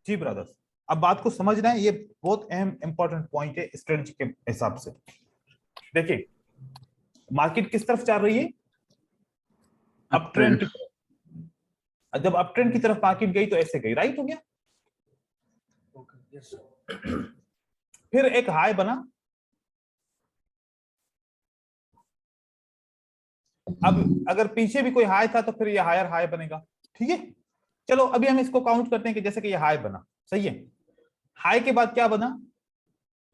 जी brothers, अब बात को समझना है, ये बहुत अहम इंपॉर्टेंट पॉइंट है स्ट्रेटजी के हिसाब से। देखिए मार्केट किस तरफ चल रही है, अप ट्रेंड की तरफ। जब अप ट्रेंड की तरफ मार्केट गई तो ऐसे गई, राइट हो गया। फिर एक हाई बना, अब अगर पीछे भी कोई हाई था तो फिर ये हायर हाई बनेगा, ठीक है। चलो अभी हम इसको काउंट करते हैं कि जैसे कि ये हाई बना, सही है। हाई के बाद क्या बना,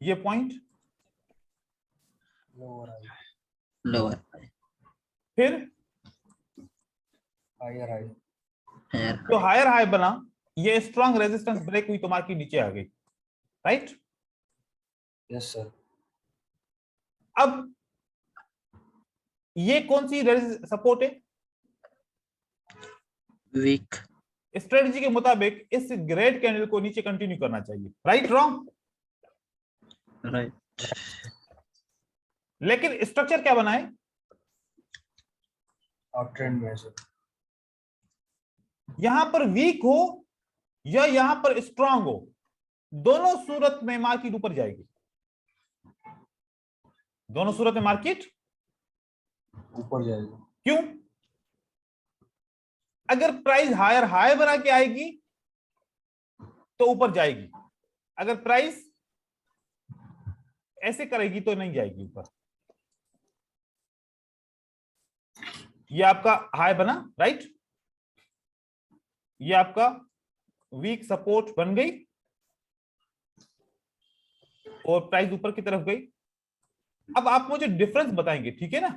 ये पॉइंट, लोअर, फिर हायर हाई, जो हायर हाई बना, ये स्ट्रॉन्ग रेजिस्टेंस ब्रेक हुई तो मार्केट नीचे आ गई, राइट। Yes sir. अब ये कौन सी सपोर्ट है, वीक, स्ट्रेटजी के मुताबिक इस ग्रेड कैंडल को नीचे कंटिन्यू करना चाहिए, राइट रॉन्ग। राइट, लेकिन स्ट्रक्चर क्या बना है, अप ट्रेंड में सर। यहां पर वीक हो या यहां पर स्ट्रांग हो, दोनों सूरत में मार्केट ऊपर जाएगी, दोनों सूरत में मार्केट ऊपर जाएगा। क्यों, अगर प्राइस हायर हाई बना के आएगी तो ऊपर जाएगी, अगर प्राइस ऐसे करेगी तो नहीं जाएगी ऊपर। ये आपका हाई बना, राइट, ये आपका वीक सपोर्ट बन गई और प्राइस ऊपर की तरफ गई। अब आप मुझे डिफरेंस बताएंगे, ठीक है ना,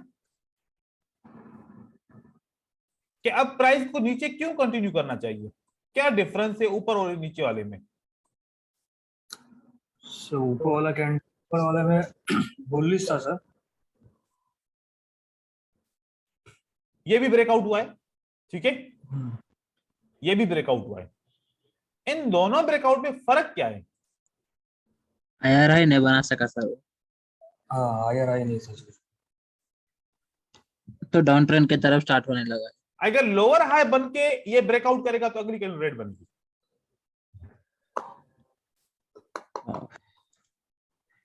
कि अब प्राइस को नीचे क्यों कंटिन्यू करना चाहिए, क्या डिफरेंस है ऊपर और नीचे वाले में। सो ऊपर वाला कैंडल, ऊपर वाले में बुलिश था सर। ये भी ब्रेकआउट हुआ है, ठीक है, ये भी ब्रेकआउट हुआ है। इन दोनों ब्रेकआउट में फर्क क्या है, हायर हाई नहीं बना सका सर, हाँ हायर हाई नहीं सर। तो डाउन ट्रेंड की तरफ स्टार्ट होने लगा। अगर लोअर हाई बन के ये ब्रेकआउट करेगा तो अगली कैंडल रेड बनेगी।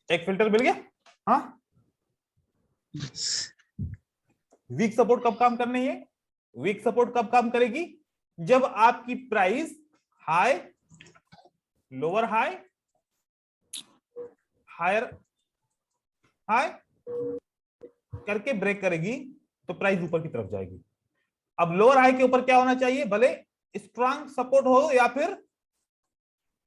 एक फिल्टर मिल गया। हाँ, वीक सपोर्ट कब काम करनी है, वीक सपोर्ट कब काम करेगी, जब आपकी price high lower high higher high करके ब्रेक करेगी तो प्राइस ऊपर की तरफ जाएगी। अब लोअर हाई के ऊपर क्या होना चाहिए, भले स्ट्रांग सपोर्ट हो या फिर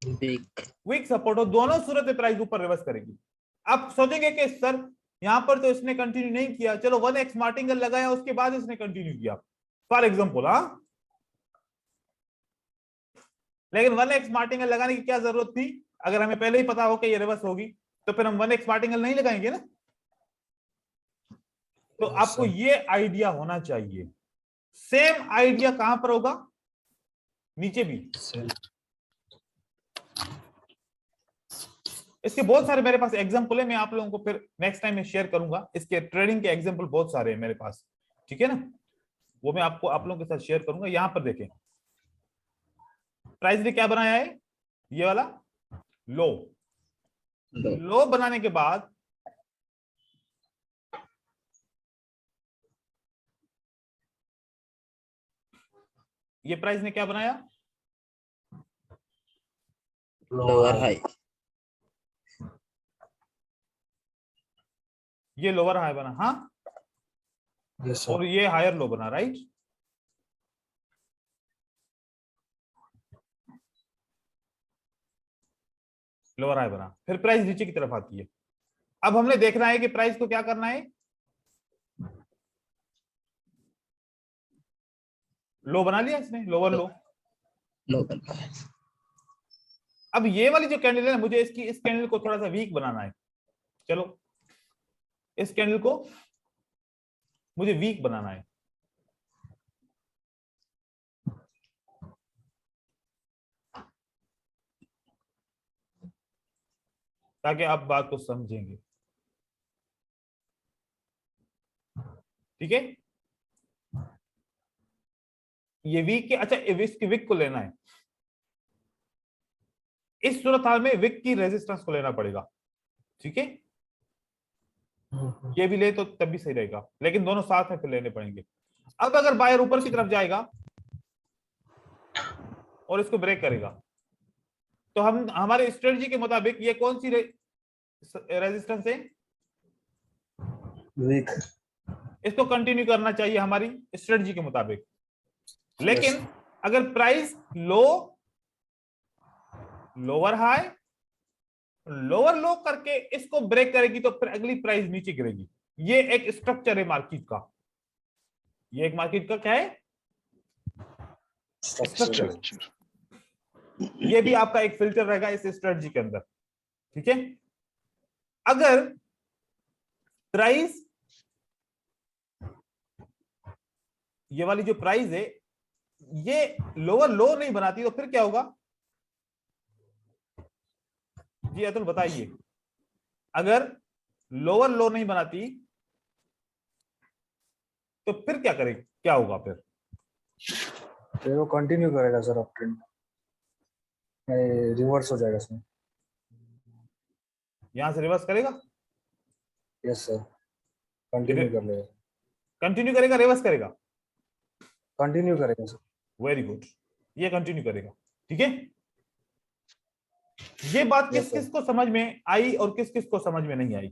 वीक सपोर्ट हो, दोनों सूरत में प्राइस ऊपर रिवर्स करेगी। आप सोचेंगे कि सर यहां पर तो इसने कंटिन्यू नहीं किया, चलो 1x मार्टिंगल लगाया उसके बाद इसने कंटिन्यू किया फॉर एग्जांपल, हाँ, लेकिन 1x मार्टिंगल लगाने की क्या जरूरत थी, अगर हमें पहले ही पता हो कि ये रिवर्स होगी तो फिर हम 1x मार्टिंगल नहीं लगाएंगे ना। तो आपको ये आइडिया होना चाहिए। सेम आइडिया कहां पर होगा, नीचे भी। इसके बहुत सारे मेरे पास एग्जांपल है, मैं आप लोगों को फिर नेक्स्ट टाइम में शेयर करूंगा, इसके ट्रेडिंग के एग्जांपल बहुत सारे हैं मेरे पास, ठीक है ना, वो मैं आपको आप लोगों के साथ शेयर करूंगा। यहां पर देखें प्राइस ने क्या बनाया है, ये वाला लो, लो बनाने के बाद ये प्राइस ने क्या बनाया, लोअर हाई, ये लोअर हाई बना, हाँ, यस और सर। ये हायर लो बना, राइट। लोअर हाई बना, फिर प्राइस नीचे की तरफ आती है। अब हमने देखना है कि प्राइस को क्या करना है, लो बना लिया इसने, लोअर लो। लोअर, अब ये वाली जो कैंडल है ना, मुझे इस कैंडल को थोड़ा सा वीक बनाना है। चलो इस कैंडल को मुझे वीक बनाना है, ताकि आप बात को समझेंगे, ठीक है। ये वीक के, अच्छा इसकी वीक को लेना है, इस सूरत हाल में विक की रेजिस्टेंस को लेना पड़ेगा, ठीक है। ये भी ले तो तब भी सही रहेगा, लेकिन दोनों साथ में फिर लेने पड़ेंगे। अब अगर बायर ऊपर की तरफ जाएगा और इसको ब्रेक करेगा, तो हम हमारे स्ट्रेटजी के मुताबिक ये कौन सी रेजिस्टेंस है, वीक। इसको कंटिन्यू करना चाहिए हमारी स्ट्रेटजी के मुताबिक। लेकिन अगर प्राइस लोअर हाई लोअर लो करके इसको ब्रेक करेगी तो फिर अगली प्राइस नीचे गिरेगी। ये एक स्ट्रक्चर है मार्केट का, ये एक मार्केट का क्या है, स्ट्रक्चर। ये भी आपका एक फिल्टर रहेगा इस स्ट्रेटजी के अंदर, ठीक है। अगर प्राइस, ये वाली जो प्राइस है ये लोअर लो नहीं बनाती तो फिर क्या होगा जी अतुल बताइए। अगर लोअर लो नहीं बनाती तो फिर क्या करेगी, क्या होगा फिर वो कंटिन्यू करेगा सर अप ट्रेंड, रिवर्स हो जाएगा इसमें। यहां से रिवर्स करेगा, यस सर, कंटिन्यू कर लेगा, कंटिन्यू करेगा, रिवर्स करेगा, कंटिन्यू करेगा सर। वेरी गुड, ये कंटिन्यू करेगा, ठीक है। ये बात किस किस को समझ में आई और किस किस को समझ में नहीं आई।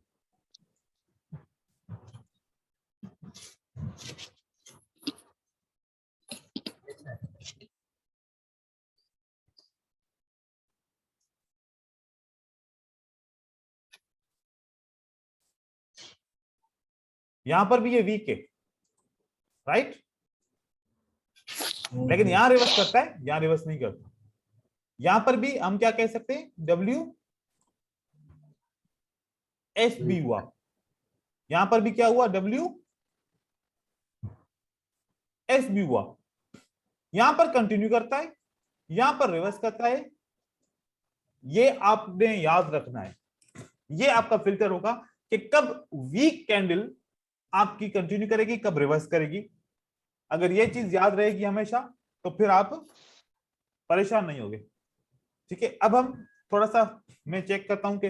यहां पर भी ये वीक है, राइट, लेकिन यहां रिवर्स करता है, यहां रिवर्स नहीं करता। यहां पर भी हम क्या कह सकते हैं, WSB हुआ, यहां पर भी क्या हुआ, WSB हुआ। यहां पर कंटिन्यू करता है, यहां पर रिवर्स करता है। ये आपने याद रखना है, ये आपका फिल्टर होगा कि कब वीक कैंडल आपकी कंटिन्यू करेगी, कब रिवर्स करेगी। अगर ये चीज याद रहेगी हमेशा तो फिर आप परेशान नहीं होगे, ठीक है। अब हम थोड़ा सा मैं चेक करता हूं कि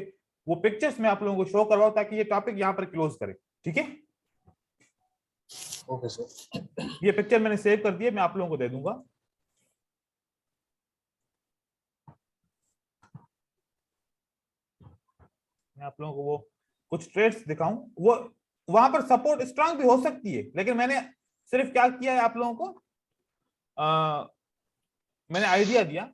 वो पिक्चर्स में आप लोगों को शो करवाओ ताकि ये टॉपिक यहां पर क्लोज करे, ठीक है। ओके सर, ये पिक्चर मैंने सेव कर दिए, मैं आप लोगों को दे दूंगा। मैं आप लोगों को वो कुछ ट्रेड्स दिखाऊं, वो वहां पर सपोर्ट स्ट्रांग भी हो सकती है, लेकिन मैंने सिर्फ क्या किया है आप लोगों को, मैंने आइडिया दिया।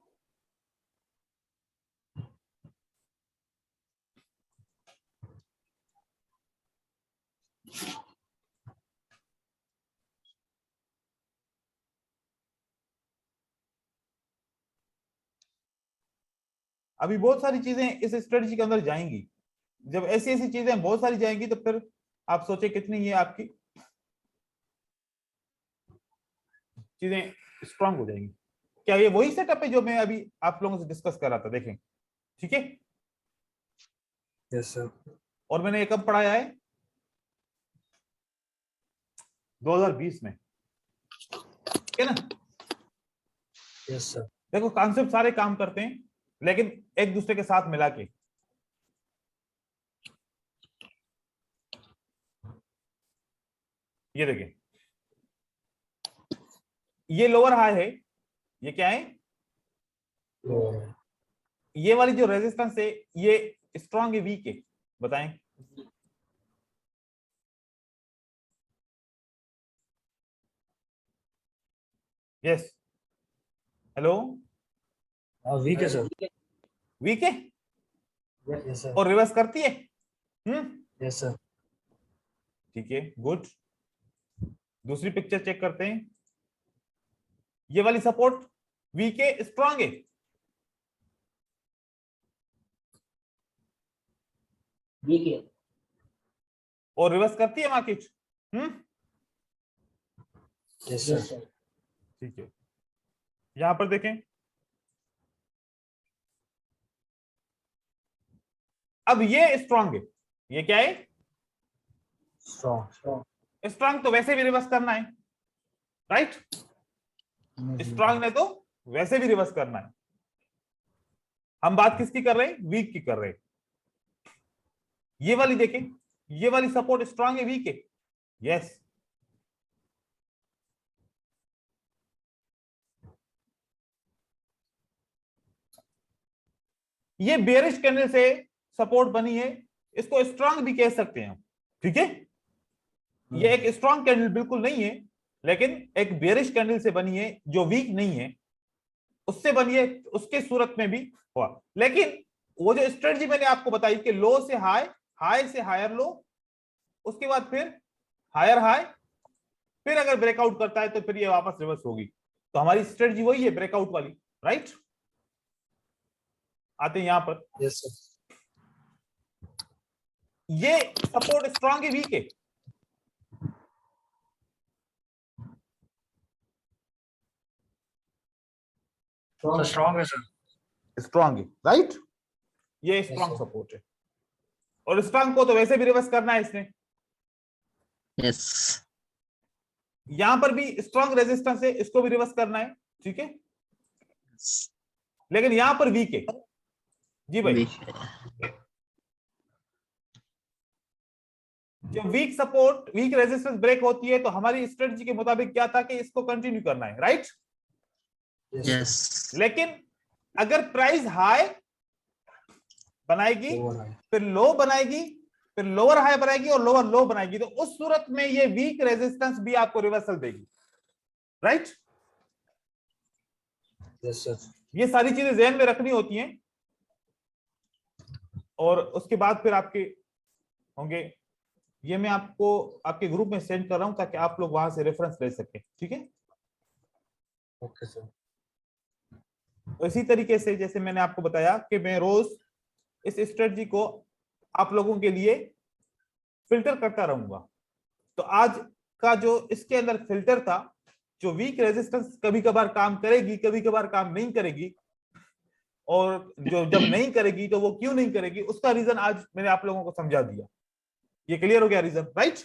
अभी बहुत सारी चीजें इस स्ट्रेटजी के अंदर जाएंगी, जब ऐसी ऐसी चीजें बहुत सारी जाएंगी तो फिर आप सोचे कितनी ये आपकी चीजें स्ट्रांग हो जाएंगी। क्या ये वही सेटअप है जो मैं अभी आप लोगों से डिस्कस कर रहा था, देखें, ठीक है। यस सर, और मैंने ये कब पढ़ाया है, 2020 में, ठीक है ना। यस सर, देखो कॉन्सेप्ट सारे काम करते हैं लेकिन एक दूसरे के साथ मिला के। ये देखें, ये लोअर हाई है, ये क्या है, ये वाली जो रेजिस्टेंस है ये स्ट्रांग है, वीक है, बताएं। यस, हेलो, वीक है सर, वीक है यस सर, और रिवर्स करती है, यस सर, ठीक है, गुड। दूसरी पिक्चर चेक करते हैं, ये वाली सपोर्ट वीक है, स्ट्रांग है, वीक है और रिवर्स करती है मार्केट, यस सर, ठीक है। यहां पर देखें, अब ये स्ट्रांग है, ये क्या है, स्ट्रॉन्ग, स्ट्रांग तो वैसे भी रिवर्स करना है, राइट, स्ट्रांग ने तो वैसे भी रिवर्स करना है। हम बात किसकी कर रहे हैं? वीक की कर रहे हैं। ये वाली देखें, ये वाली सपोर्ट स्ट्रांग है वीक है? यस। ये बेरिश कैंडल से सपोर्ट बनी है, इसको स्ट्रांग भी कह सकते हैं हम, ठीक है। ये एक स्ट्रांग कैंडल बिल्कुल नहीं है, लेकिन एक बेरिश कैंडल से बनी है जो वीक नहीं है, उससे बनी है, उसके सूरत में भी हुआ। लेकिन वो जो स्ट्रेटजी मैंने आपको बताई कि लो से हाई, हाई से हायर लो, उसके बाद फिर हायर हाई, फिर अगर ब्रेकआउट करता है तो फिर ये वापस रिवर्स होगी। तो हमारी स्ट्रेटजी वही है, ब्रेकआउट वाली, राइट। आते हैं यहां पर। Yes sir. ये सपोर्ट स्ट्रांग है वीक है? स्ट्रॉन्ग है सर। स्ट्रांग है, राइट। ये स्ट्रांग sir. सपोर्ट है, और स्ट्रांग को तो वैसे भी रिवर्स करना है इसने। यस यहां पर भी स्ट्रांग रेजिस्टेंस है, इसको भी रिवर्स करना है, ठीक है। लेकिन यहां पर वीक है। जी भाई, जब weak support, weak resistance break होती है तो हमारी स्ट्रेटजी के मुताबिक क्या था कि इसको कंटिन्यू करना है, राइट। यस लेकिन अगर प्राइस हाई बनाएगी, Lower high. फिर लो बनाएगी, फिर लोअर हाई बनाएगी और लोअर लो बनाएगी, तो उस सूरत में ये वीक रेजिस्टेंस भी आपको रिवर्सल देगी, राइट। Yes sir. ये सारी चीजें ध्यान में रखनी होती हैं, और उसके बाद फिर आपके होंगे। ये मैं आपको आपके ग्रुप में सेंड कर रहा हूं ताकि आप लोग वहां से रेफरेंस ले सकें, ठीक है। Okay sir. तो इसी तरीके से जैसे मैंने आपको बताया कि मैं रोज इस स्ट्रेटजी को आप लोगों के लिए फिल्टर करता रहूंगा। तो आज का जो इसके अंदर फिल्टर था, जो वीक रेजिस्टेंस कभी कभार काम करेगी, कभी कभार काम नहीं करेगी, और जो जब नहीं करेगी तो वो क्यों नहीं करेगी, उसका रीजन आज मैंने आप लोगों को समझा दिया। ये क्लियर हो गया रीजन, राइट।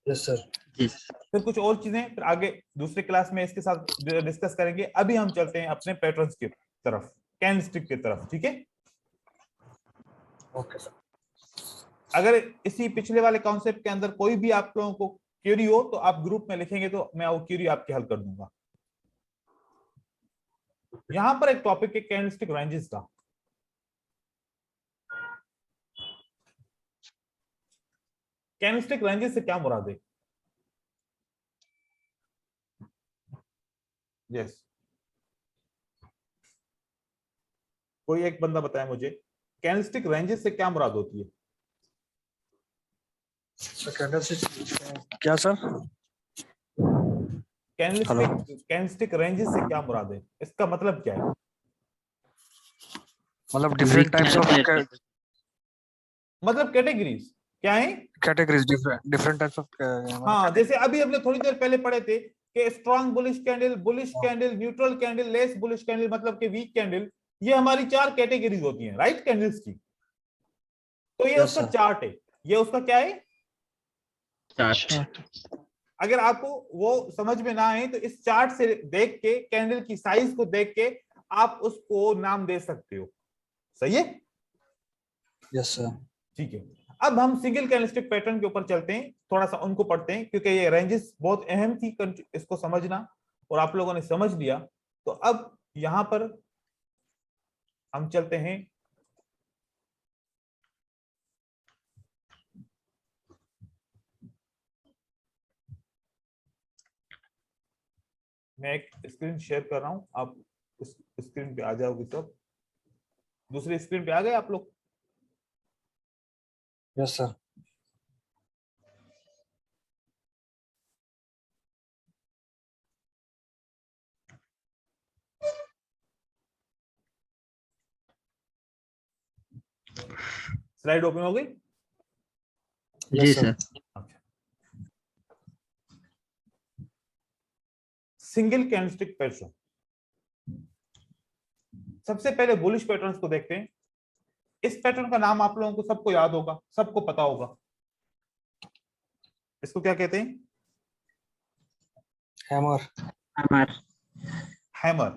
Yes sir. फिर कुछ और चीजें फिर आगे दूसरे क्लास में इसके साथ डिस्कस करेंगे। अभी हम चलते हैं अपने पैटर्न्स की तरफ, कैंडलस्टिक की तरफ, ठीक है। Okay sir. अगर इसी पिछले वाले कॉन्सेप्ट के अंदर कोई भी आप लोगों को क्यूरी हो तो आप ग्रुप में लिखेंगे तो मैं वो क्यूरी आपकी हल कर दूंगा। यहां पर एक टॉपिक है कैंडलस्टिक रेंजेस का। कैंडलस्टिक रेंजेस से क्या मुराद है? यस, कोई एक बंदा बताए मुझे, कैंडलस्टिक रेंजेस से क्या मुराद होती है? क्या सर? कैंडलस्टिक रेंजेस से क्या मुराद है, इसका मतलब क्या है? मतलब डिफरेंट टाइप्स ऑफ मतलब कैटेगरीज क्या है? Categories, different types of. हाँ, जैसे अभी हमने थोड़ी देर पहले पढ़े थे कि strong bullish candle, neutral candle, less bullish candle, मतलब कि वीक कैंडल। ये हमारी 4 कैटेगरीज होती हैं, राइट, कैंडल्स की। तो ये उसका चार्ट है, ये उसका क्या है? चार्ट। अगर आपको वो समझ में ना आए तो इस चार्ट से देख के, कैंडल की साइज को देख के आप उसको नाम दे सकते हो, सही है। Yes sir. ठीक है, अब हम सिंगल कैंडलस्टिक पैटर्न के ऊपर चलते हैं, थोड़ा सा उनको पढ़ते हैं क्योंकि ये रेंजेस बहुत अहम थी इसको समझना, और आप लोगों ने समझ लिया। तो अब यहां पर हम चलते हैं मैं एक स्क्रीन शेयर कर रहा हूं, आप उस स्क्रीन पे आ जाओगे सब। दूसरी स्क्रीन पे आ गए आप लोग? Yes sir. स्लाइड ओपन हो गई? जी सर। सिंगल कैंडलस्टिक पैटर्न, सबसे पहले बुलिश पैटर्न्स को देखते हैं। इस पैटर्न का नाम आप लोगों को सबको याद होगा, सबको पता होगा। इसको क्या कहते हैं? हैमर। हमार हैमर।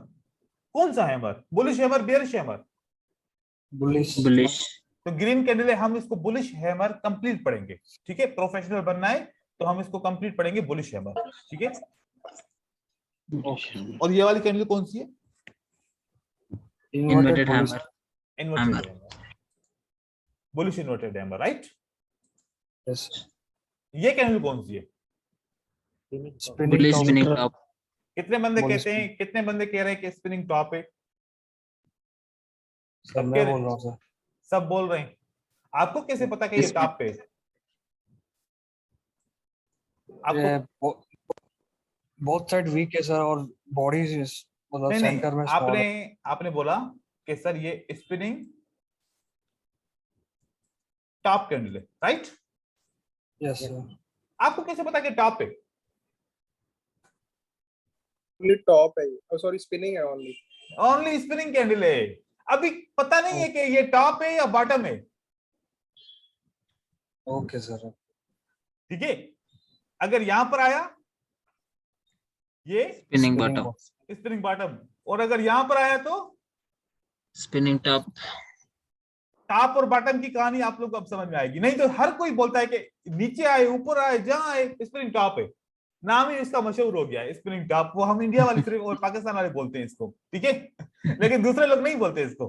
कौन सा hammer? Bullish hammer, bearish hammer? Bullish bullish तो ग्रीन कैंडल है, हम इसको बुलिश हैमर कंप्लीट पढ़ेंगे। ठीक है, प्रोफेशनल बनना है तो हम इसको कंप्लीट पढ़ेंगे, बुलिश हैमर। ठीक है, और ये वाली कैंडल कौन सी है? Inverted bullish hammer inverted hammer hammer, bullish inverted hammer, right. Yes ये कैंडल कौन सी है? बुलिश स्पिनिंग टॉप कितने बंदे Bullish कहते हैं, कितने बंदे कह रहे हैं कि स्पिनिंग टॉप है? सर सब मैं कह रहे, बोल रहा हूँ सर। सब बोल रहे हैं। आपको कैसे पता कि ये इसमें- टॉप पे है? आपको ये बहुत साइड वीक है सर और बॉडी मतलब नहीं सेंटर में नहीं, स्मॉल आपने है। आपने बोला कि सर ये स्पिनिंग टॉप कैंडल है, राइट। Yes sir. आपको कैसे पता कि टॉप पे? ओनली टॉप है, सॉरी स्पिनिंग है ओनली। ओनली स्पिनिंग कैंडल है, अभी पता नहीं है कि ये टॉप है या बॉटम है। Okay sir. ठीक है, अगर यहां पर आया ये स्पिनिंग बॉटम स्पिनिंग बॉटम, और अगर यहां पर आया तो स्पिनिंग टॉप टॉप और बॉटम की कहानी आप लोग को अब समझ में आएगी। नहीं तो हर कोई बोलता है कि नीचे आए ऊपर आए जहां आए स्पिनिंग टॉप है, नाम ही इसका मशहूर हो गया है स्पिनिंग टॉप। वो हम इंडिया वाले सिर्फ और पाकिस्तान वाले बोलते हैं इसको, ठीक है। लेकिन दूसरे लोग नहीं बोलते इसको।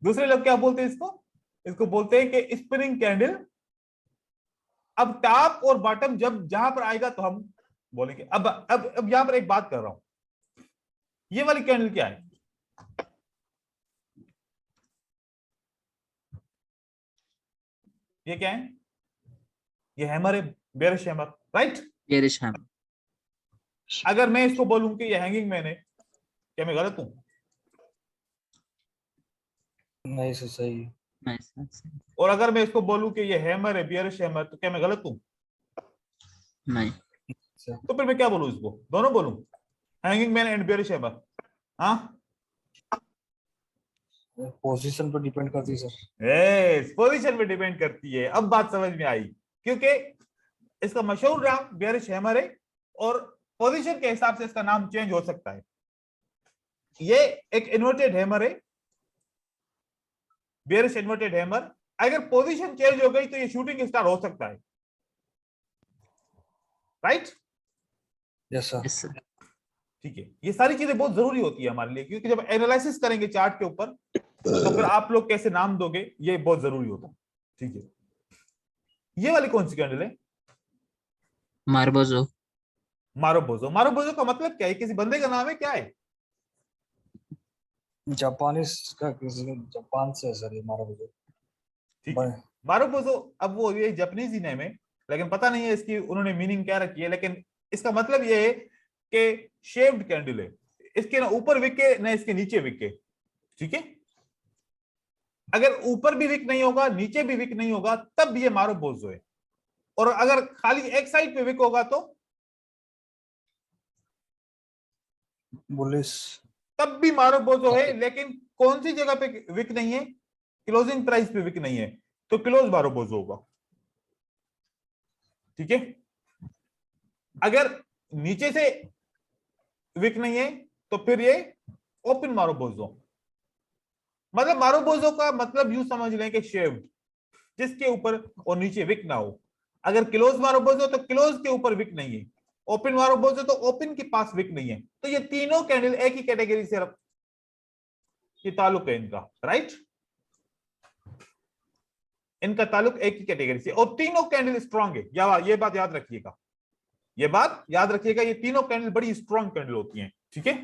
दूसरे लोग क्या बोलते हैं इसको? इसको बोलते हैं कि स्पिनिंग कैंडल। अब टॉप और बॉटम जब जहां पर आएगा तो हम बोलेंगे। अब यहां पर एक बात कर रहा हूं, ये वाली कैंडल क्या है? ये क्या है? ये हैमर है, bearish hammer, right. Bearish hammer अगर मैं इसको बोलूं कि ये हैंगिंग मैन है, क्या मैं गलत हूं? नहीं सर सही है। नाइस और अगर मैं इसको बोलूं कि ये हैमर है, बेरिश हैमर, तो क्या मैं गलत हूं? नहीं तो फिर मैं क्या बोलूं इसको? दोनों बोलूं, hanging man and bearish hammer? हाँ, पोजीशन पर डिपेंड करती है सर। पोजीशन पे डिपेंड करती है। अब बात समझ में आई, क्योंकि इसका मशहूर नाम बेरिश हैमर है और पोजीशन के हिसाब से इसका नाम चेंज हो सकता है। ये एक इन्वर्टेड हैमर है, बेरिश इन्वर्टेड हैमर। अगर पोजीशन चेंज हो गई तो ये शूटिंग स्टार हो सकता है, right. Yes sir. Yes sir ठीक है, ये सारी चीजें बहुत जरूरी होती है हमारे लिए, क्योंकि जब एनालिसिस करेंगे चार्ट के ऊपर तो फिर आप लोग कैसे नाम दोगे ये बहुत जरूरी होता है। ठीक है, ये वाली कौन सी कैंडल है? मार्बोजो मारोबोजो। मारोबोजो का मतलब क्या है? किसी बंदे का नाम है, क्या है? जापानीज का किसी जापान से है सर ये हमारा मुझे। ठीक है, मारोबोजो। अब वो ये जापानीज ही नेम है, लेकिन पता नहीं है इसकी उन्होंने मीनिंग क्या रखी है। लेकिन इसका मतलब ये है कि शेव्ड कैंडल है, इसके ना ऊपर विक है ना इसके नीचे विक है। ठीक है, अगर ऊपर भी विक नहीं होगा नीचे भी विक नहीं होगा तब ये मारोबोजो है, और अगर खाली एक साइड पे विक होगा तो बुलिश तब भी मारोबोजो है। लेकिन कौन सी जगह पे विक नहीं है? क्लोजिंग प्राइस पे विक नहीं है, तो क्लोज मारोबोजो होगा। ठीक है, अगर नीचे से विक नहीं है तो फिर ये ओपन मारोबोजो। मतलब मारोबोजो का मतलब यूं समझ लें कि शेव्ड, जिसके ऊपर और नीचे विक ना हो। अगर क्लोज मारोबोजो तो क्लोज के ऊपर विक नहीं है, ओपन मारोबोजो तो ओपन के पास विक नहीं है। तो ये तीनों कैंडल एक ही कैटेगरी से ये ताल्लुक है इनका, राइट। इनका ताल्लुक एक ही कैटेगरी से, और तीनों कैंडल स्ट्रांग है। ये बात याद रखिएगा, ये बात याद रखिएगा, ये तीनों कैंडल बड़ी स्ट्रांग कैंडल होती हैं। ठीक है,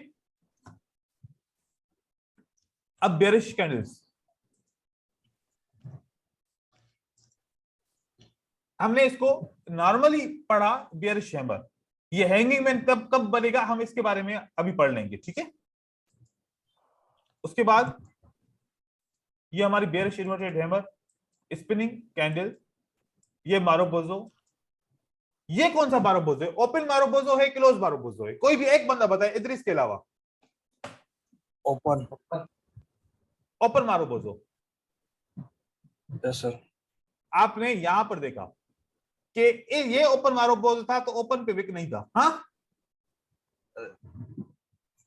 अब बेरिश कैंडल्स हमने इसको नॉर्मली पढ़ा, बेरिश हैमर। ये हैंगिंग मैन कब बनेगा हम इसके बारे में अभी पढ़ लेंगे। ठीक है, उसके बाद ये हमारी bearish inverted hammer, spinning candle, ये मारोबोजो। ये कौन सा मारोबोजो है? ओपन मारोबोजो है, क्लोज मारोबोजो है? कोई भी एक बंदा बताए इद्रिस के अलावा। Open. Open marubozu. Yes sir. आपने यहां पर देखा कि ये ओपन मारोबोजो था तो ओपन पे विक नहीं था। हाँ,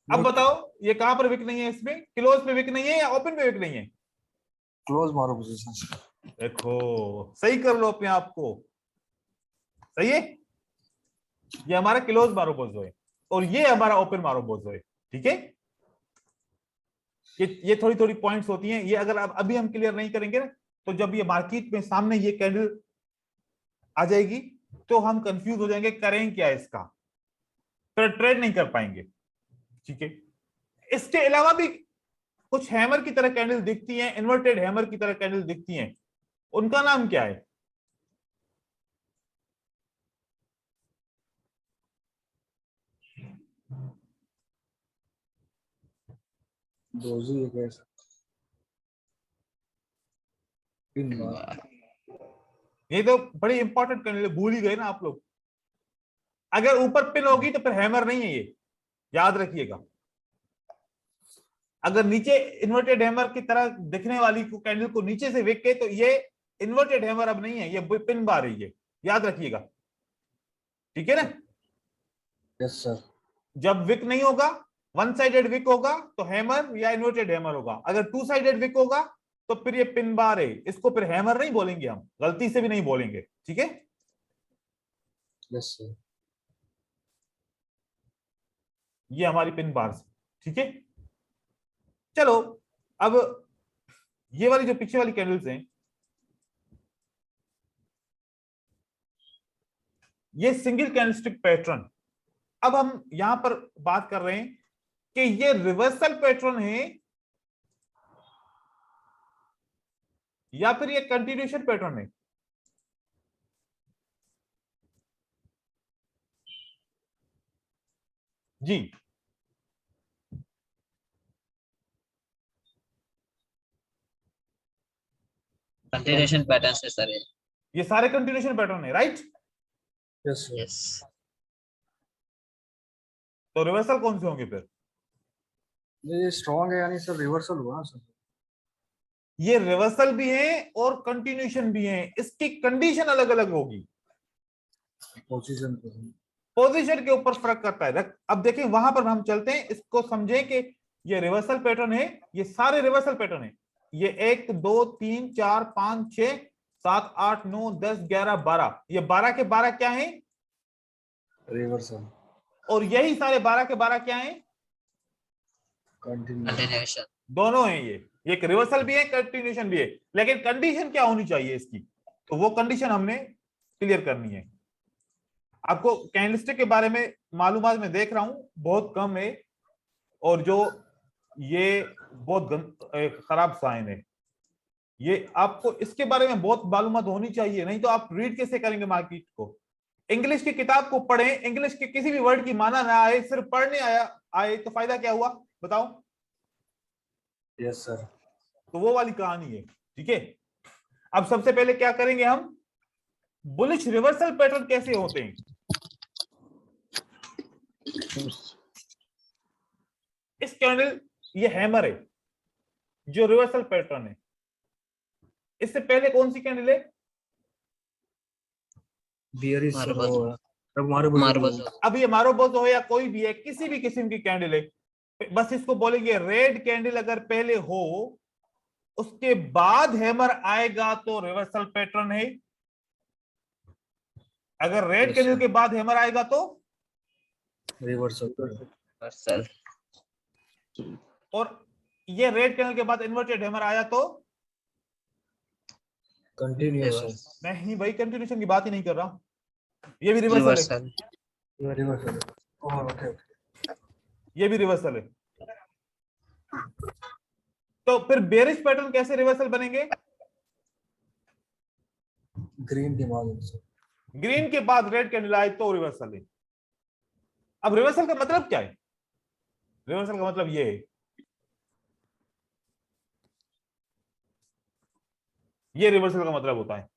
अब बताओ ये कहां पर विक नहीं है? इसमें क्लोज पे विक नहीं है या ओपन पे विक नहीं है? क्लोज मारो पोजीशन। देखो सही कर लो अपने आप को, सही है। ये हमारा क्लोज मारो बोझो है और ये हमारा ओपन मारो बोझो है, ठीक है। ये थोड़ी थोड़ी पॉइंट्स होती हैं, ये अगर अब अभी हम क्लियर नहीं करेंगे ना, तो जब ये मार्केट में सामने ये कैंडल आ जाएगी तो हम कंफ्यूज हो जाएंगे, करें क्या इसका, फिर ट्रेड नहीं कर पाएंगे, ठीक है। इसके अलावा भी कुछ हैमर की तरह कैंडल दिखती हैं, इन्वर्टेड हैमर की तरह कैंडल दिखती हैं, उनका नाम क्या है? दोजी है कैसा पिन बार। ये तो बड़ी इंपॉर्टेंट कैंडल, भूल ही गए ना आप लोग। अगर ऊपर पिन होगी तो फिर हैमर नहीं है, ये याद रखिएगा। अगर नीचे इन्वर्टेड हैमर की तरह दिखने वाली को कैंडल को नीचे से विक के, तो ये इन्वर्टेड हैमर अब नहीं है, ये पिन बार है, ये याद रखिएगा, ठीक है ना। Yes sir. जब विक नहीं होगा, वन साइडेड विक होगा तो हैमर या इन्वर्टेड हैमर होगा। अगर टू साइडेड विक होगा तो फिर ये पिन बार है, इसको फिर हैमर नहीं बोलेंगे, हम गलती से भी नहीं बोलेंगे, ठीक है। Yes sir. ये हमारी पिन बार, ठीक है। चलो अब ये वाली जो पीछे वाली कैंडल्स हैं, ये सिंगल कैंडलस्टिक पैटर्न। अब हम यहां पर बात कर रहे हैं कि ये रिवर्सल पैटर्न है या फिर ये कंटिन्यूएशन पैटर्न है। जी कंटिन्यूएशन पैटर्न से सर। ये सारे कंटिन्यूएशन पैटर्न है, राइट। Yes sir. यस। तो रिवर्सल कौन से होंगे फिर? ये स्ट्रांग है यानी सर रिवर्सल हुआ ना सर। ये रिवर्सल भी है और कंटिन्यूएशन भी है, इसकी कंडीशन अलग अलग होगी, पोजीशन पोजीशन के ऊपर फर्क करता है। अब देखें वहां पर हम चलते हैं, इसको समझें कि ये रिवर्सल पैटर्न है, ये सारे रिवर्सल पैटर्न है। ये 1 2 3 4 5 6 7 8 9 10 11 12, ये 12 के 12 क्या है? रिवर्सल। और यही सारे 12 के 12 क्या है? कंटिन्यूएशन। कंटिन्यूएशन। दोनों है। ये एक रिवर्सल भी है, कंटिन्यूएशन भी है, लेकिन कंडीशन क्या होनी चाहिए इसकी, तो वो कंडीशन हमने क्लियर करनी है। आपको कैंडलस्टिक के बारे में मालूमात मैं देख रहा हूं बहुत कम है, और जो ये बहुत खराब साइन है, ये आपको इसके बारे में बहुत मालूमात होनी चाहिए, नहीं तो आप रीड कैसे करेंगे मार्केट को। इंग्लिश की किताब को पढ़ें, इंग्लिश के किसी भी वर्ड की माना ना आए, सिर्फ पढ़ने आए तो फायदा क्या हुआ बताओ। Yes sir. तो वो वाली कहानी है, ठीक है। अब सबसे पहले क्या करेंगे हम, बुलिश रिवर्सल पैटर्न कैसे होते हैं। इस कैंडल, ये हैमर है जो रिवर्सल पैटर्न है। इससे पहले कौन सी कैंडल है? Bearish sir marble. वो तब मारो मार्बल। अब ये मारोबोजो हो या कोई भी है, किसी भी किस्म की कैंडल है, बस इसको बोलेंगे रेड कैंडल अगर पहले हो उसके बाद हैमर आएगा तो रिवर्सल पैटर्न है। अगर रेड कैंडल के बाद हैमर आएगा तो रिवर्सल। रिवर्सल। और ये रेड कैंडल के बाद इन्वर्टेड हैमर आया तो कंटिन्यूएशन। नहीं भाई, कंटिन्यूएशन की बात ही नहीं कर रहा, ये भी रिवर्सल है, रिवर्सल। रिवर्सल। Okay okay. ये भी रिवर्सल है। तो फिर बेरिश पैटर्न कैसे रिवर्सल बनेंगे? ग्रीन के बाद सर। ग्रीन के बाद रेड कैंडल आए तो रिवर्सल है। अब रिवर्सल का मतलब क्या है? रिवर्सल का मतलब ये है, ये रिवर्सल का मतलब होता है।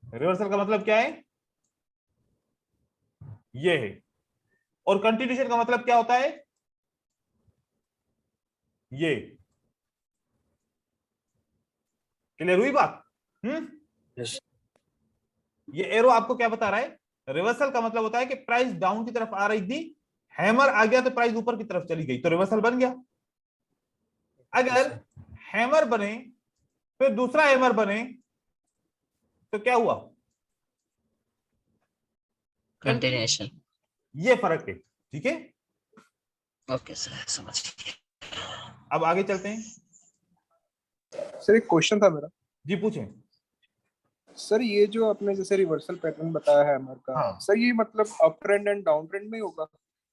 रिवर्सल का मतलब क्या है? ये है। और कंटिन्यूएशन का मतलब क्या होता है? ये। क्लियर हुई बात? यस। ये एरो आपको क्या बता रहा है? रिवर्सल का मतलब होता है कि प्राइस डाउन की तरफ आ रही थी, हैमर आ गया तो प्राइस ऊपर की तरफ चली गई, तो रिवर्सल बन गया। अगर हैमर बने फिर दूसरा हैमर बने तो क्या हुआ? कंटिन्यूएशन। ये फर्क है, ठीक है। ओके सर, समझ गया। अब आगे चलते हैं। सर एक क्वेश्चन था मेरा। जी पूछें। सर ये जो आपने जैसे रिवर्सल पैटर्न बताया है हैमर का, हाँ। सर ये मतलब up trend and down trend में ही होगा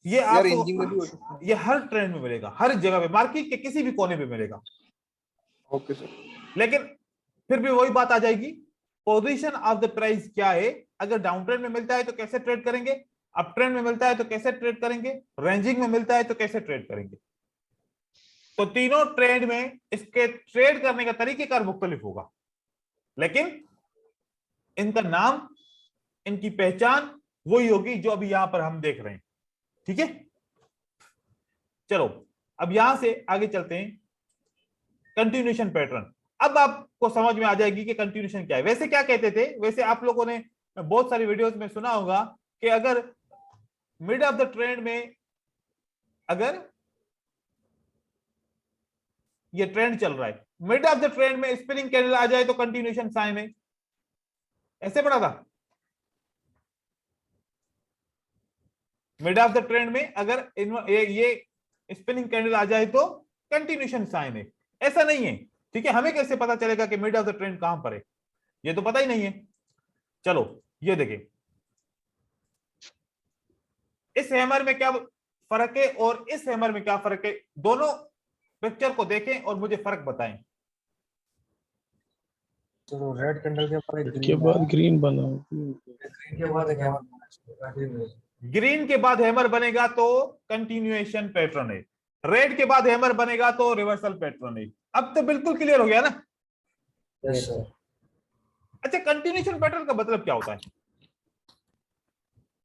ये या आपको रेंजिंग में भी हो सकता है? ये हर ट्रेंड में मिलेगा, हर जगह पे, मार्केट के किसी भी कोने पे मिलेगा। Okay sir. लेकिन फिर भी वही बात आ जाएगी, पोजीशन ऑफ द प्राइस क्या है। अगर डाउन ट्रेंड में मिलता है तो कैसे ट्रेड करेंगे, अप ट्रेंड में मिलता है तो कैसे ट्रेड करेंगे, रेंजिंग में मिलता है तो कैसे ट्रेड करेंगे। तो तीनों ट्रेड में इसके ट्रेड करने का तरीकेकार मुख्तलिफ होगा, लेकिन इनका नाम, इनकी पहचान वही होगी जो अभी यहां पर हम देख रहे हैं, ठीक है। चलो अब यहां से आगे चलते हैं। कंटिन्यूएशन पैटर्न, अब आपको समझ में आ जाएगी कि कंटिन्यूएशन क्या है। वैसे क्या कहते थे, वैसे आप लोगों ने बहुत सारी वीडियोस में सुना होगा कि अगर मिड ऑफ द ट्रेंड में अगर ये ट्रेंड चल रहा है, मिड ऑफ द ट्रेंड में स्पिनिंग कैंडल आ जाए तो कंटिन्यूएशन साइन है, ऐसे पढ़ा था। मिड ऑफ द ट्रेंड में अगर ये स्पिनिंग कैंडल आ जाए तो कंटिन्यूएशन साइन है, ऐसा नहीं है, ठीक है। हमें कैसे पता चलेगा कि मिड ऑफ द ट्रेंड कहां पर है, ये तो पता ही नहीं है। चलो ये देखें, इस हैमर में क्या फर्क है और इस हैमर में क्या फर्क है, दोनों पिक्चर को देखें और मुझे फर्क बताएं। तो रेड कैंडल के बाद एक के बाद ग्रीन बना, ग्रीन के बाद एक हैमर बना। ग्रीन के बाद हैमर बनेगा तो कंटिन्यूएशन पैटर्न है, रेड के बाद हैमर बनेगा तो रिवर्सल पैटर्न है। अब तो बिल्कुल क्लियर हो गया ना। Yes sir. अच्छा, कंटिन्यूएशन पैटर्न का मतलब क्या होता है?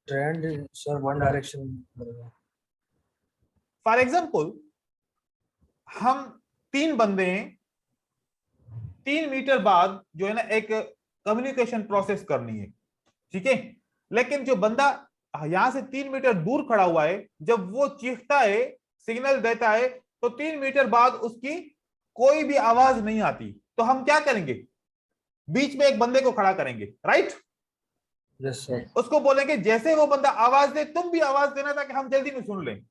Trend sir one direction. For example, हम तीन बंदे हैं, 3 मीटर बाद जो है ना एक कम्युनिकेशन प्रोसेस करनी है, ठीक है। लेकिन जो बंदा यहां से 3 मीटर दूर खड़ा हुआ है, जब वो चीखता है, सिग्नल देता है, तो 3 मीटर बाद उसकी कोई भी आवाज नहीं आती, तो हम क्या करेंगे, बीच में एक बंदे को खड़ा करेंगे, राइट। Yes sir. उसको बोलेंगे जैसे वो बंदा आवाज दे तुम भी आवाज देना ताकि हम जल्दी में सुन लें,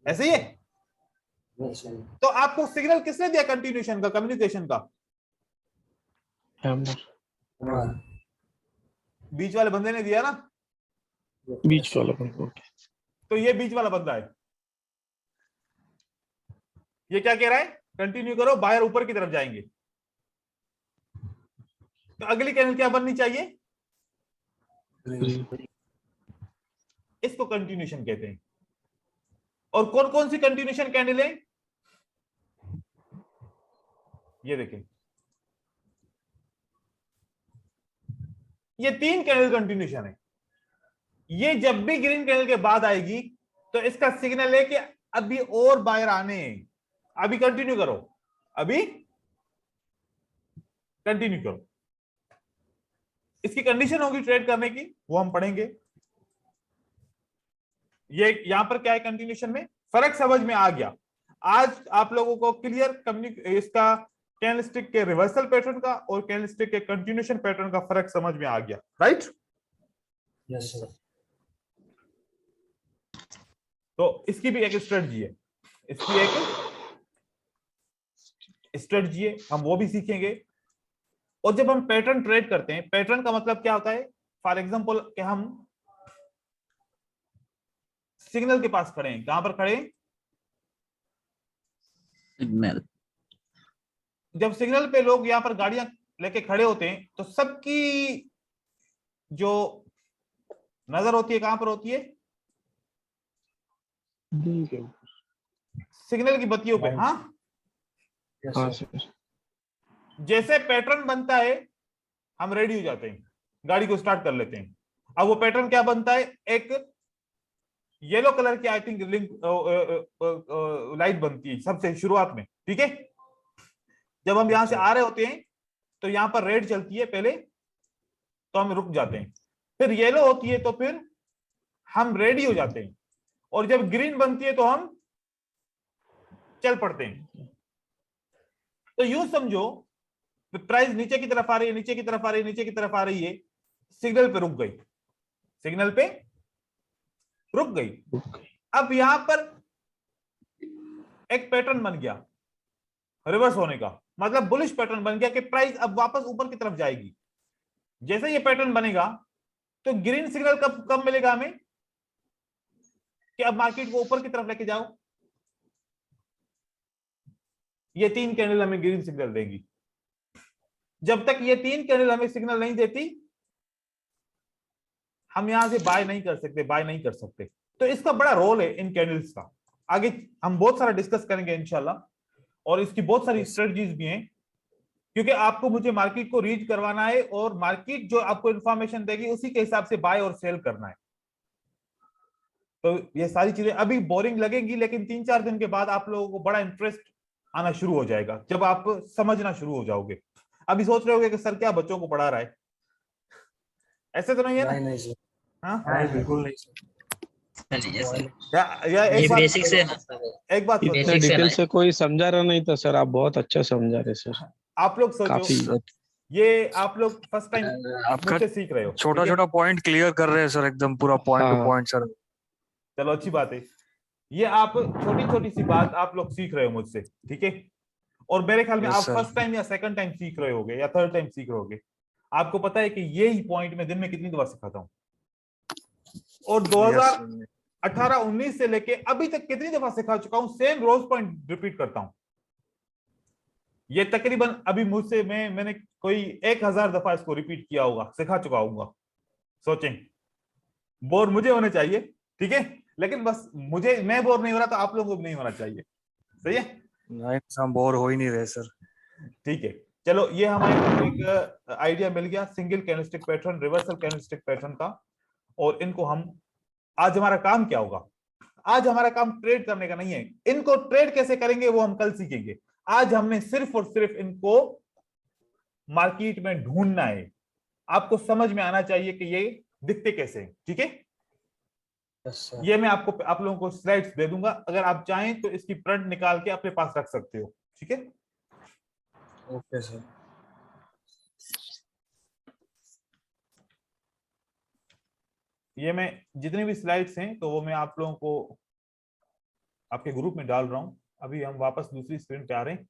ऐसे ही है। Yes sir. तो आपको सिग्नल किसने दिया कंटिन्यूएशन का, कम्युनिकेशन का? हैमर बीच वाले बंदे ने दिया ना। बीच वाला बंदा। तो ये बीच वाला बंदा है, ये क्या कह रहा है, कंटिन्यू करो, बाहर ऊपर की तरफ जाएंगे। तो अगली कैंडल क्या बननी चाहिए, इसको कंटिन्यूएशन कहते हैं। और कौन कौन सी कंटिन्यूएशन कैंडल है, ये देखें, ये 3 कैंडल कंटिन्यूएशन है। ये जब भी ग्रीन कैंडल के बाद आएगी तो इसका सिग्नल है कि अभी और बाहर आने हैं, अभी कंटिन्यू करो, अभी कंटिन्यू करो। इसकी कंडीशन होगी ट्रेड करने की, वो हम पढ़ेंगे। ये यहां पर क्या है, कंटिन्यूएशन में फर्क समझ में आ गया। आज आप लोगों को क्लियर इसका कैंडलस्टिक के रिवर्सल पैटर्न का और कैंडलस्टिक के कंटिन्यूएशन पैटर्न का फर्क समझ में आ गया, राइट। Yes sir. तो इसकी भी एक स्ट्रेटजी है, इसकी एक स्ट्रेटजी है, हम वो भी सीखेंगे। और जब हम पैटर्न ट्रेड करते हैं, पैटर्न का मतलब क्या होता है, फॉर एग्जांपल कि हम सिग्नल के पास खड़े हैं, कहां पर खड़े हैं, सिग्नल। जब सिग्नल पे लोग यहां पर गाड़ियां लेके खड़े होते हैं तो सबकी जो नजर होती है कहां पर होती है, सिग्नल की बत्तियों पे। हाँ, हाँ सर। जैसे पैटर्न बनता है हम रेडी हो जाते हैं, गाड़ी को स्टार्ट कर लेते हैं। अब वो पैटर्न क्या बनता है, एक येलो कलर की आई थिंक लिंक लाइट बनती है सबसे शुरुआत में, ठीक है। जब हम यहां से आ रहे होते हैं तो यहां पर रेड चलती है पहले, तो हम रुक जाते हैं, फिर येलो होती है तो फिर हम रेडी हो जाते हैं, और जब ग्रीन बनती है तो हम चल पड़ते हैं। तो यूं समझो प्राइस नीचे की तरफ आ रही है, नीचे की तरफ आ रही है, नीचे की तरफ आ रही है, सिग्नल पे रुक गई, सिग्नल पे रुक गई। अब यहां पर एक पैटर्न बन गया रिवर्स होने का, मतलब बुलिश पैटर्न बन गया कि प्राइस अब वापस ऊपर की तरफ जाएगी। जैसे ये पैटर्न बनेगा तो ग्रीन सिग्नल कब कब मिलेगा हमें कि अब मार्केट को ऊपर की तरफ लेके जाओ। ये 3 कैंडल हमें ग्रीन सिग्नल देंगी। जब तक ये 3 कैंडल हमें सिग्नल नहीं देती हम यहां से बाय नहीं कर सकते, बाय नहीं कर सकते। तो इसका बड़ा रोल है इन कैंडल्स का। आगे हम बहुत सारा डिस्कस करेंगे इंशाल्लाह, और इसकी बहुत सारी स्ट्रेटजीज भी हैं, क्योंकि आपको मुझे मार्केट को रीच करवाना है और मार्केट जो आपको इंफॉर्मेशन देगी उसी के हिसाब से बाय और सेल करना है। तो ये सारी चीजें अभी बोरिंग लगेंगी, लेकिन 3-4 दिन के बाद आप लोगों को बड़ा इंटरेस्ट आना शुरू हो जाएगा जब आप समझना शुरू हो जाओगे। अभी सोच रहे होगे कि सर क्या बच्चों को पढ़ा रहा है, ऐसे तो नहीं है ना? नहीं सर, हाँ बिल्कुल नहीं सर। चलिए सर, या ये एक बात, बेसिक से ना सर, एक बात ये सोचो, इतने basic से डिटेल ना से कोई समझा रहा नहीं था सर, आप बहुत अच्छा समझा रहे सर। आप लोग सोचो, काफी ये आप लोग फर्स्ट टाइम आपका मुझसे सीख रहे हो, छोटा ठीक है? छोटा पॉइंट क्लियर कर रहे हैं सर, एकदम पूरा पॉइंट टू हाँ। Point sir. चलो अच्छी बात है। ये आप छोटी छोटी सी बात आप लोग सीख रहे हो मुझसे, ठीक है? और मेरे ख्याल में Yes, आप sir. फर्स्ट टाइम या सेकंड टाइम सीख रहे होगे या थर्ड टाइम सीख रहे होगे। आपको पता है कि यही पॉइंट मैं दिन में कितनी दफा सिखाता हूँ, और 2018-19 से लेके अभी तक कितनी दफा सिखा चुका हूं, सेम रोज पॉइंट रिपीट करता हूं। ये तकरीबन अभी मुझसे मैंने कोई 1000 दफा इसको रिपीट किया होगा, सिखा चुका होगा। सोचें, बोर मुझे होने चाहिए, ठीक है, लेकिन बस मैं बोर नहीं हो रहा तो आप लोगों को भी नहीं होना चाहिए। सही है? नहीं हम बोर हो ही नहीं रहे सर। ठीक है, चलो ये हमारे एक आइडिया मिल गया single candlestick pattern, reversal candlestick pattern का। और इनको हम, आज हमारा काम क्या होगा? आज हमारा काम ट्रेड करने का नहीं है, इनको ट्रेड कैसे करेंगे वो हम कल सीखेंगे। आज हमने सिर्फ और सिर्फ इनको मार्केट में ढूंढना है। आपको समझ में आना चाहिए कि ये दिखते कैसे हैं, ठीक है? ये मैं आपको आप लोगों को स्लाइड्स दे दूंगा, अगर आप चाहें तो इसकी प्रिंट निकाल के अपने पास रख सकते हो, ठीक है? Okay sir. ये मैं जितने भी स्लाइड्स हैं तो वो मैं आप लोगों को आपके ग्रुप में डाल रहा हूं। अभी हम वापस दूसरी स्क्रीन पे आ रहे हैं।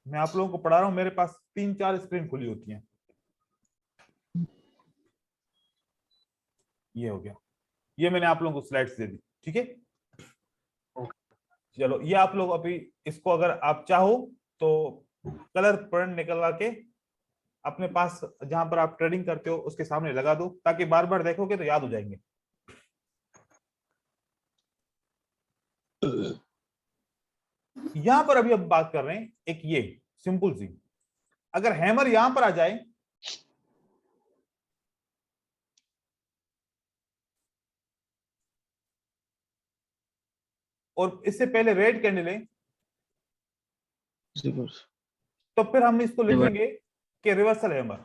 मैं आप लोगों को पढ़ा रहा हूं, मेरे पास 3-4 स्क्रीन खुली होती हैं। ये हो गया, ये मैंने आप लोगों को स्लाइड्स दे दी, ठीक है? चलो ये आप लोग अभी इसको अगर आप चाहो तो कलर प्रिंट निकलवा के अपने पास जहां पर आप ट्रेडिंग करते हो उसके सामने लगा दो, ताकि बार बार देखोगे तो याद हो जाएंगे। यहां पर अभी अब बात कर रहे हैं एक ये सिंपल सी, अगर हैमर यहां पर आ जाए और इससे पहले रेड कैंडल है, तो फिर हम इसको लिखेंगे कि reversal hammer,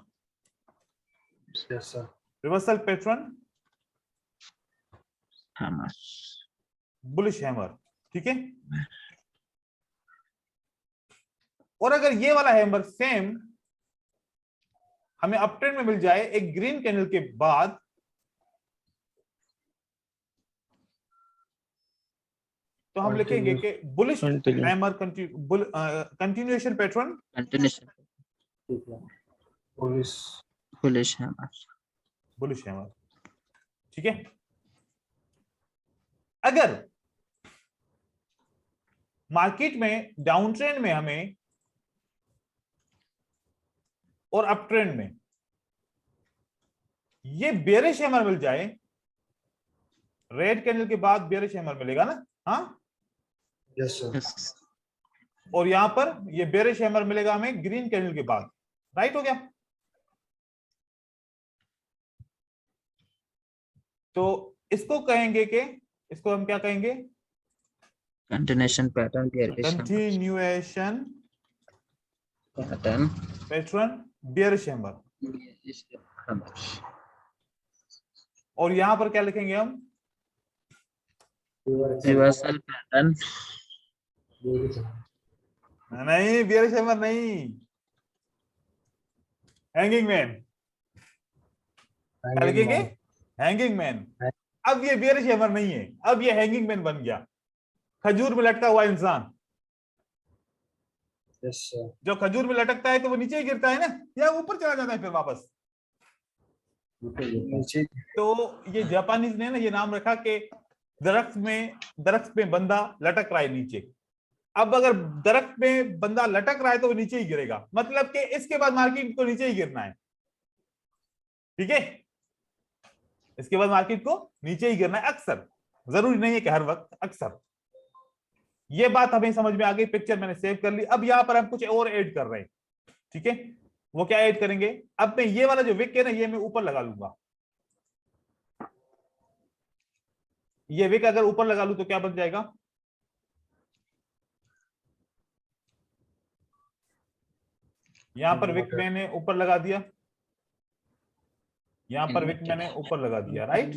yes sir. Reversal pattern, हाँ बुलिश हैमर, ठीक है? और अगर ये वाला हैमर सेम हमें अपट्रेंड में मिल जाए एक ग्रीन कैंडल के बाद, तो हम लिखेंगे कि bullish hammer continuation pattern, continuation police bullish है हमारा। बुलिश हैमर, ठीक है? अगर मार्केट में डाउन ट्रेंड में हमें और अप ट्रेंड में ये बेरिश हैमर मिल जाए, रेड कैंडल के बाद बेरिश हैमर मिलेगा ना? हाँ, यस सर। और यहां पर ये बेरिश हैमर मिलेगा हमें ग्रीन कैंडल के बाद, राइट हो गया? तो इसको कहेंगे कि इसको हम क्या कहेंगे? Continuation pattern continuation pattern pattern bearish hammer. और यहां पर क्या लिखेंगे हम? रिवर्सल पैटर्न नहीं, बियरिश हैमर नहीं, हैंगिंग मैन। क्या लिखेंगे? Hanging man. अब ये बियरिश हैमर नहीं है, अब ये हैंगिंग मैन बन गया, खजूर में लटका हुआ इंसान। Yes sir. जो खजूर में लटकता है तो वो नीचे ही गिरता है ना, या ऊपर चला जाता है फिर वापस। नीचे। तो ये जापानीज ने ना ये नाम रखा कि दरख्त में बंदा लटक रहा है नीचे। अब अगर दरख्त में बंदा लटक रहा है तो वो नीचे ही गिरेगा, मतलब कि इसके बाद मार्केट को नीचे ही गिरना है। ठीक है, इसके बाद मार्केट को नीचे ही गिरना है अक्सर, जरूरी नहीं है कि हर वक्त, अक्सर। ये बात हमें समझ में आ गई, पिक्चर मैंने सेव कर ली। अब यहां पर हम कुछ और ऐड कर रहे हैं। ठीक है, वो क्या ऐड करेंगे? अब मैं ये वाला जो विक है ना, ये मैं ऊपर लगा लूंगा। ये विक अगर ऊपर लगा लूं तो क्या बन जाएगा? यहां पर विक मैंने ऊपर लगा दिया, यहां पर विक मैंने ऊपर लगा दिया, राइट।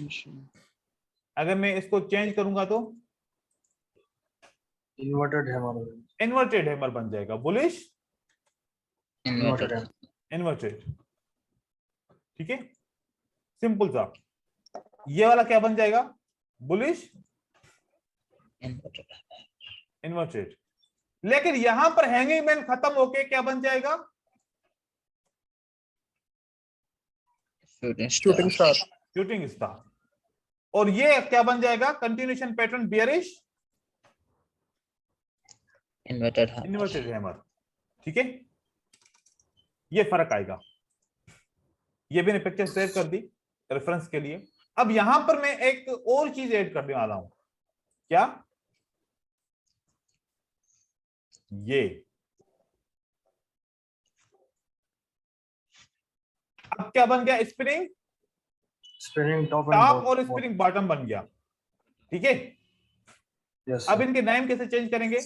अगर मैं इसको चेंज करूंगा तो इन्वर्टेड हैमर। इन्वर्टेड हैमर बन जाएगा, बुलिश इन्वर्टेड इन्वर्टेड। ठीक है, सिंपल सा। ये वाला क्या बन जाएगा? Bullish inverted. लेकिन यहां पर हैंगिंग मैन खत्म होके क्या बन जाएगा? Shooting star. Shooting star. और ये क्या बन जाएगा? Continuation pattern bearish inverted hammer. ठीक है, ये फर्क आएगा। ये मैंने पिक्चर सेव कर दी रेफरेंस के लिए। अब यहां पर मैं एक और चीज ऐड करने वाला हूं। क्या? ये अब क्या बन गया? स्पिनिंग टॉप और स्पिनिंग बॉटम बन गया। ठीक है, यस। अब इनके नाम कैसे चेंज करेंगे?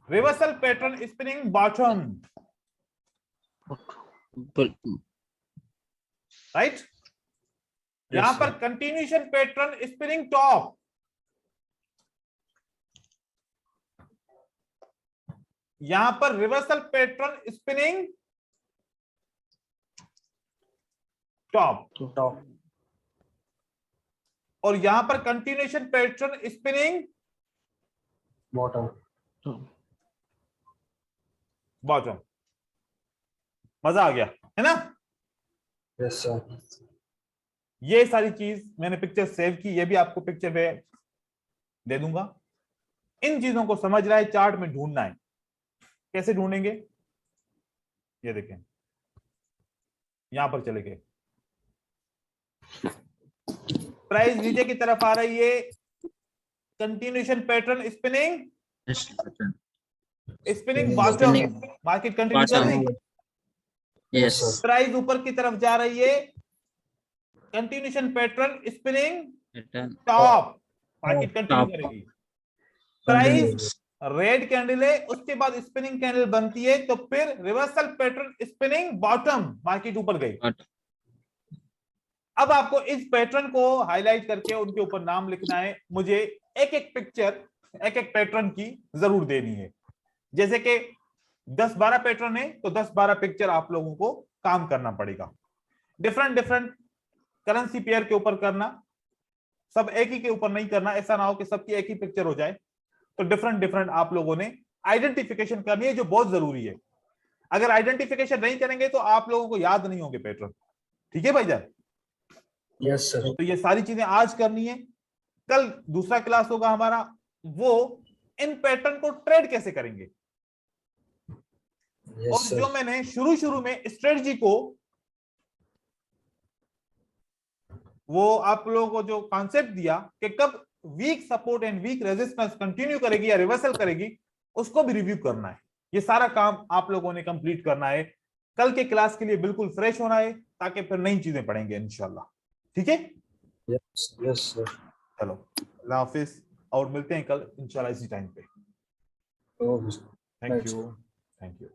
Reversal pattern spinning bottom, right. यहां पर कंटिन्यूएशन पैटर्न स्पिनिंग टॉप, यहां पर रिवर्सल पैटर्न स्पिनिंग टॉप, और यहां पर कंटिन्यूएशन पैटर्न स्पिनिंग बॉटम। मजा आ गया है ना? Yes sir. ये सारी चीज मैंने पिक्चर सेव की, ये भी आपको पिक्चर में दे दूंगा। इन चीजों को समझ रहा है, चार्ट में ढूंढना है। कैसे ढूंढेंगे? ये देखें, यहां पर चले गए, प्राइस नीचे की तरफ आ रही है, continuation pattern spinning bottom, market continue कर रही है। यस प्राइस ऊपर की तरफ जा रही है, continuation pattern spinning top, market continue करेगी। प्राइस रेड कैंडल है, उसके बाद स्पिनिंग कैंडल बनती है, तो फिर reversal pattern spinning bottom, market ऊपर गई। अब आपको इस पैटर्न को हाईलाइट करके उनके ऊपर नाम लिखना है। मुझे एक एक पिक्चर, एक एक पैटर्न की जरूर देनी है। जैसे कि 10-12 पैटर्न है तो 10-12 पिक्चर आप लोगों को काम करना पड़ेगा। डिफरेंट करेंसी पेयर के ऊपर करना, सब एक ही के ऊपर नहीं करना। ऐसा ना हो कि सबकी एक ही पिक्चर हो जाए। तो डिफरेंट आप लोगों ने आइडेंटिफिकेशन करनी है, जो बहुत जरूरी है। अगर आइडेंटिफिकेशन नहीं करेंगे तो आप लोगों को याद नहीं होंगे पैटर्न। ठीक है भाईजान? Yes sir. तो ये सारी चीजें आज करनी है। कल दूसरा क्लास होगा हमारा, वो इन पैटर्न को ट्रेड कैसे करेंगे। यस और सर। जो मैंने शुरू में स्ट्रेटजी को, वो आप लोगों को जो कॉन्सेप्ट दिया कि कब weak support and weak resistance continue करेगी या रिवर्सल करेगी, उसको भी रिव्यू करना है। ये सारा काम आप लोगों ने कंप्लीट करना है। कल के क्लास के लिए बिल्कुल फ्रेश होना है, ताकि फिर नई चीजें पढ़ेंगे इंशाल्लाह। ठीक है? Yes sir. चलो, अल्लाह हाफिज, और मिलते हैं कल इंशाल्लाह इसी टाइम पे। ओके। Thank you.